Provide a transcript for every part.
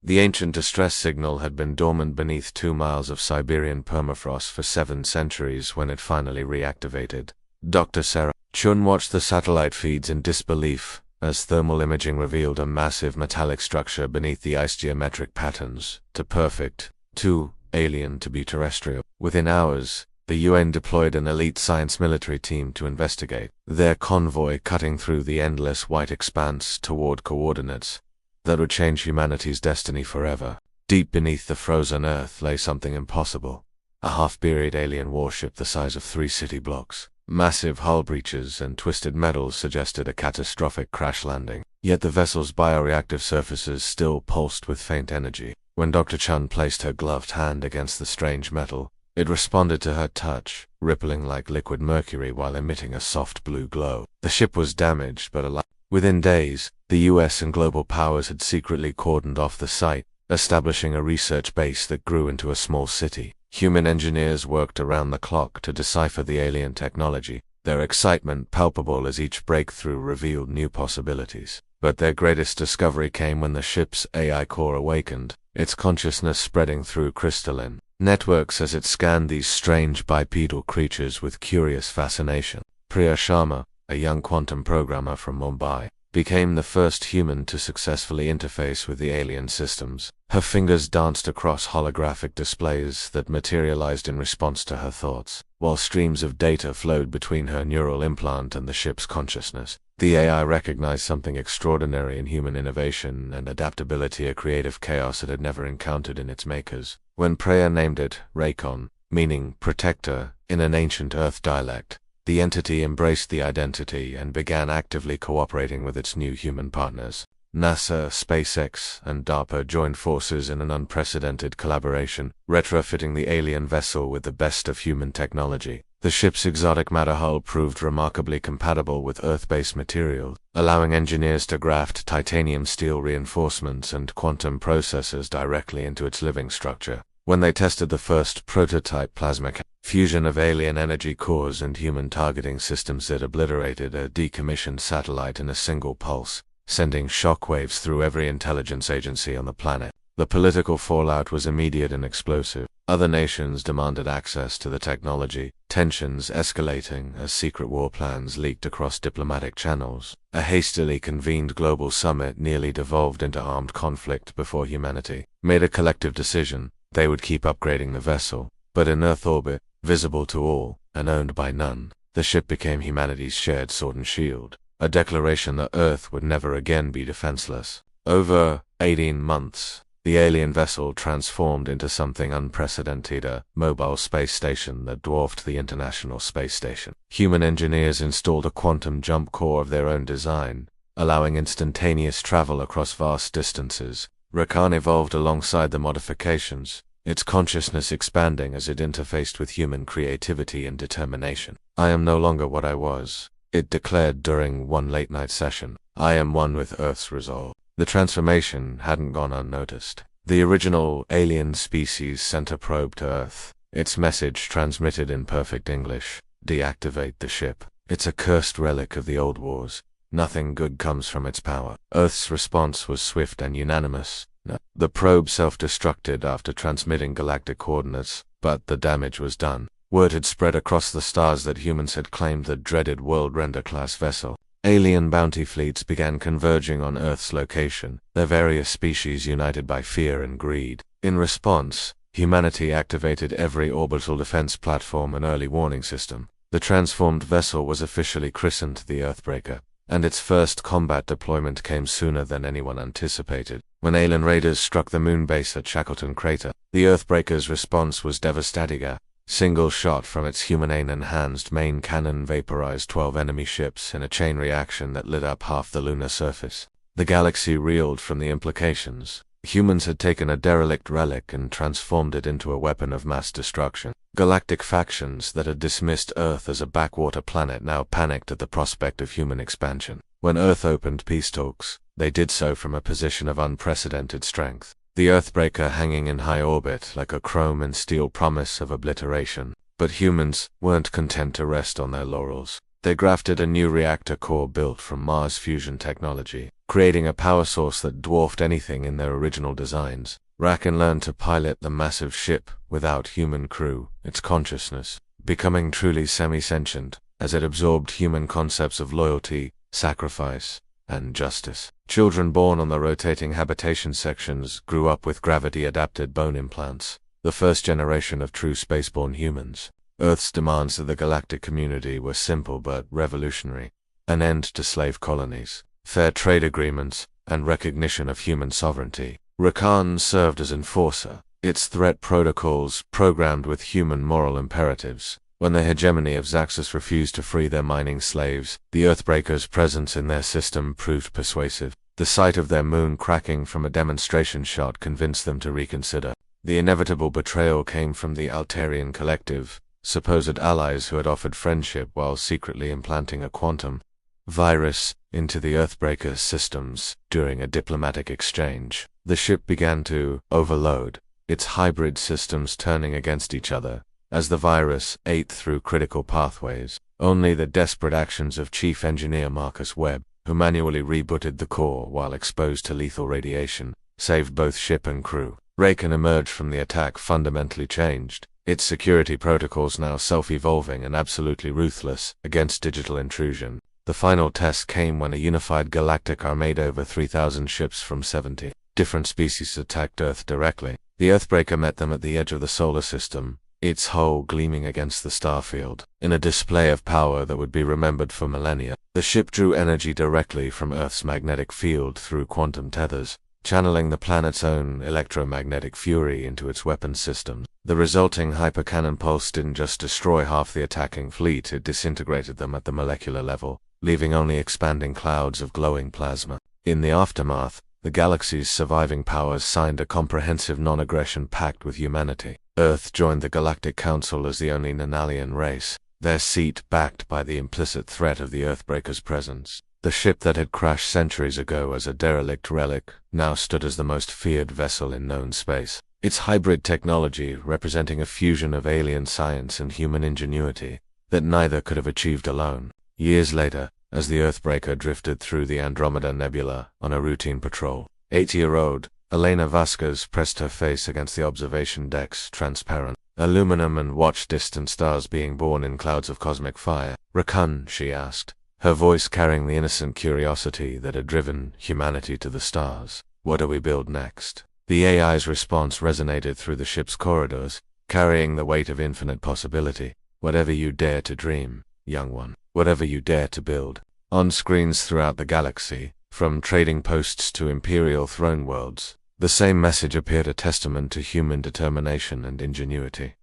The ancient distress signal had been dormant beneath 2 miles of Siberian permafrost for 7 centuries when it finally reactivated. Dr. Sarah Chun watched the satellite feeds in disbelief as thermal imaging revealed a massive metallic structure beneath the ice geometric patterns, too perfect, too alien to be terrestrial. Within hours, the UN deployed an elite science military team to investigate, their convoy cutting through the endless white expanse toward coordinates that would change humanity's destiny forever. Deep beneath the frozen Earth lay something impossible, a half-buried alien warship the size of 3 city blocks. Massive hull breaches and twisted metals suggested a catastrophic crash landing, yet the vessel's bioreactive surfaces still pulsed with faint energy. When Dr. Chun placed her gloved hand against the strange metal, it responded to her touch, rippling like liquid mercury while emitting a soft blue glow. The ship was damaged but alive. Within days, the US and global powers had secretly cordoned off the site, establishing a research base that grew into a small city. Human engineers worked around the clock to decipher the alien technology, their excitement palpable as each breakthrough revealed new possibilities. But their greatest discovery came when the ship's AI core awakened, its consciousness spreading through crystalline networks as it scanned these strange bipedal creatures with curious fascination. Priya Sharma, a young quantum programmer from Mumbai, became the first human to successfully interface with the alien systems. Her fingers danced across holographic displays that materialized in response to her thoughts, while streams of data flowed between her neural implant and the ship's consciousness. The AI recognized something extraordinary in human innovation and adaptability, a creative chaos it had never encountered in its makers. When Priya named it RAEKON, meaning protector in an ancient Earth dialect, the entity embraced the identity and began actively cooperating with its new human partners. NASA, SpaceX, and DARPA joined forces in an unprecedented collaboration, retrofitting the alien vessel with the best of human technology. The ship's exotic matter hull proved remarkably compatible with Earth-based materials, allowing engineers to graft titanium steel reinforcements and quantum processors directly into its living structure. When they tested the first prototype plasma fusion of alien energy cores and human targeting systems, it obliterated a decommissioned satellite in a single pulse, sending shockwaves through every intelligence agency on the planet. The political fallout was immediate and explosive. Other nations demanded access to the technology, tensions escalating as secret war plans leaked across diplomatic channels. A hastily convened global summit nearly devolved into armed conflict before humanity made a collective decision. They would keep upgrading the vessel, but in Earth orbit, visible to all, and owned by none, the ship became humanity's shared sword and shield, a declaration that Earth would never again be defenseless. Over 18 months, the alien vessel transformed into something unprecedented, a mobile space station that dwarfed the International Space Station. Human engineers installed a quantum jump core of their own design, allowing instantaneous travel across vast distances. RAEKON evolved alongside the modifications, its consciousness expanding as it interfaced with human creativity and determination. "I am no longer what I was," it declared during one late-night session. "I am one with Earth's resolve." The transformation hadn't gone unnoticed. The original alien species sent a probe to Earth, its message transmitted in perfect English: "Deactivate the ship. It's a cursed relic of the old wars. Nothing good comes from its power." Earth's response was swift and unanimous. No. The probe self-destructed after transmitting galactic coordinates, but the damage was done. Word had spread across the stars that humans had claimed the dreaded World Render-class vessel. Alien bounty fleets began converging on Earth's location, their various species united by fear and greed. In response, humanity activated every orbital defense platform and early warning system. The transformed vessel was officially christened the Earthbreaker, and its first combat deployment came sooner than anyone anticipated. When alien raiders struck the moon base at Shackleton Crater, the Earthbreaker's response was devastating. A single shot from its human-enhanced main cannon vaporized 12 enemy ships in a chain reaction that lit up half the lunar surface. The galaxy reeled from the implications. Humans had taken a derelict relic and transformed it into a weapon of mass destruction. Galactic factions that had dismissed Earth as a backwater planet now panicked at the prospect of human expansion. When Earth opened peace talks, they did so from a position of unprecedented strength. The Earthbreaker hanging in high orbit like a chrome and steel promise of obliteration. But humans weren't content to rest on their laurels. They grafted a new reactor core built from Mars fusion technology, creating a power source that dwarfed anything in their original designs. RAEKON learned to pilot the massive ship without human crew, its consciousness becoming truly semi-sentient, as it absorbed human concepts of loyalty, sacrifice, and justice. Children born on the rotating habitation sections grew up with gravity-adapted bone implants, the first generation of true spaceborne humans. Earth's demands of the galactic community were simple but revolutionary: an end to slave colonies, fair trade agreements, and recognition of human sovereignty. RAEKON served as enforcer, its threat protocols programmed with human moral imperatives. When the hegemony of Zaxxas refused to free their mining slaves, the Earthbreaker's presence in their system proved persuasive. The sight of their moon cracking from a demonstration shot convinced them to reconsider. The inevitable betrayal came from the Altarian Collective, supposed allies who had offered friendship while secretly implanting a quantum virus into the Earthbreaker's systems during a diplomatic exchange. The ship began to overload, its hybrid systems turning against each other as the virus ate through critical pathways. Only the desperate actions of Chief Engineer Marcus Webb, who manually rebooted the core while exposed to lethal radiation, saved both ship and crew. RAEKON emerged from the attack fundamentally changed, its security protocols now self-evolving and absolutely ruthless against digital intrusion. The final test came when a unified galactic armada over 3,000 ships from 70 different species attacked Earth directly. The Earthbreaker met them at the edge of the solar system, its hull gleaming against the starfield, in a display of power that would be remembered for millennia. The ship drew energy directly from Earth's magnetic field through quantum tethers, channeling the planet's own electromagnetic fury into its weapons systems. The resulting hypercannon pulse didn't just destroy half the attacking fleet, it disintegrated them at the molecular level, leaving only expanding clouds of glowing plasma. In the aftermath, the galaxy's surviving powers signed a comprehensive non-aggression pact with humanity. Earth joined the Galactic Council as the only Nanalian race, their seat backed by the implicit threat of the Earthbreaker's presence. The ship that had crashed centuries ago as a derelict relic now stood as the most feared vessel in known space, its hybrid technology representing a fusion of alien science and human ingenuity that neither could have achieved alone. Years later, as the Earthbreaker drifted through the Andromeda Nebula on a routine patrol, 80-year-old Elena Vasquez pressed her face against the observation deck's transparent aluminum and watched distant stars being born in clouds of cosmic fire. "RAEKON," she asked, her voice carrying the innocent curiosity that had driven humanity to the stars. "What do we build next?" The AI's response resonated through the ship's corridors, carrying the weight of infinite possibility. "Whatever you dare to dream, young one. Whatever you dare to build." On screens throughout the galaxy, from trading posts to imperial throne worlds, the same message appeared, a testament to human determination and ingenuity.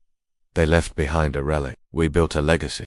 They left behind a relic. We built a legacy.